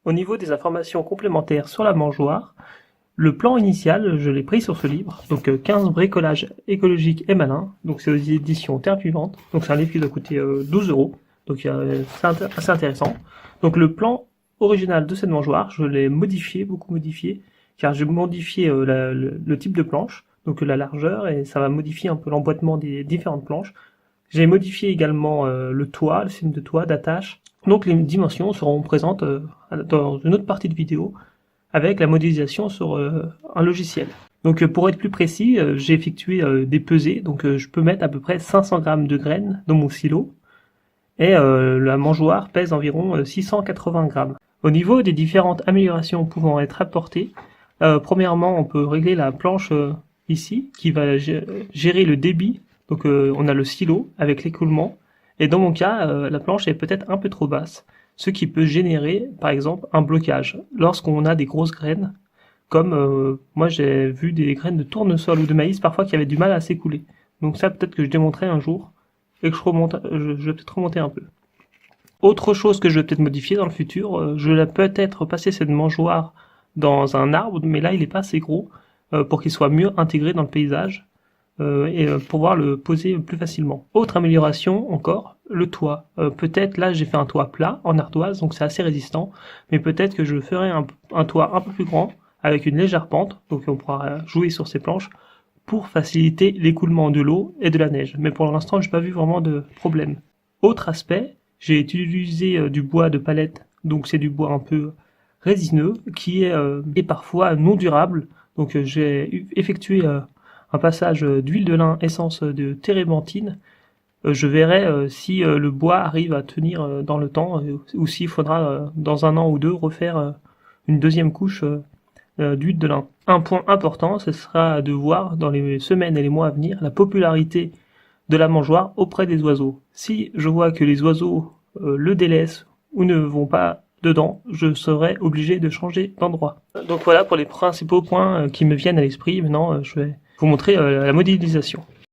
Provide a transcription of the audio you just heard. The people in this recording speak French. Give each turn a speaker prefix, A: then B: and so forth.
A: Au niveau des informations complémentaires sur la mangeoire, le plan initial, je l'ai pris sur ce livre, donc 15 bricolages écologiques et malins, donc c'est aux éditions Terre Vivante, donc c'est un livre qui doit coûter 12 €, donc c'est assez intéressant. Donc le plan original de cette mangeoire, je l'ai modifié, beaucoup modifié, car j'ai modifié le type de planche, donc la largeur, et ça va modifier un peu l'emboîtement des différentes planches. J'ai modifié également le toit, le système de toit, d'attache. Donc les dimensions seront présentes dans une autre partie de vidéo avec la modélisation sur un logiciel. Donc pour être plus précis, j'ai effectué des pesées, donc je peux mettre à peu près 500 grammes de graines dans mon silo et la mangeoire pèse environ 680 grammes. Au niveau des différentes améliorations pouvant être apportées, premièrement on peut régler la planche ici qui va gérer le débit. Donc on a le silo avec l'écoulement, et dans mon cas, la planche est peut-être un peu trop basse, ce qui peut générer, par exemple, un blocage lorsqu'on a des grosses graines, comme moi j'ai vu des graines de tournesol ou de maïs parfois qui avaient du mal à s'écouler. Donc ça peut-être que je démonterai un jour, et que je vais peut-être remonter un peu. Autre chose que je vais peut-être modifier dans le futur, je vais peut-être passer cette mangeoire dans un arbre, mais là il n'est pas assez gros pour qu'il soit mieux intégré dans le paysage. Et pouvoir le poser plus facilement. Autre amélioration encore, le toit. Peut-être là j'ai fait un toit plat en ardoise, donc c'est assez résistant, mais peut-être que je ferai un toit un peu plus grand avec une légère pente, donc on pourra jouer sur ces planches pour faciliter l'écoulement de l'eau et de la neige. Mais pour l'instant j'ai pas vu vraiment de problème. Autre aspect, j'ai utilisé du bois de palette, donc c'est du bois un peu résineux qui est parfois non durable. Donc j'ai effectué un passage d'huile de lin, essence de térébenthine. Je verrai si le bois arrive à tenir dans le temps ou s'il faudra dans un an ou deux refaire une deuxième couche d'huile de lin. Un point important, ce sera de voir dans les semaines et les mois à venir la popularité de la mangeoire auprès des oiseaux. Si je vois que les oiseaux le délaissent ou ne vont pas dedans, je serai obligé de changer d'endroit. Donc voilà pour les principaux points qui me viennent à l'esprit. Maintenant, je vais vous montrer la modélisation.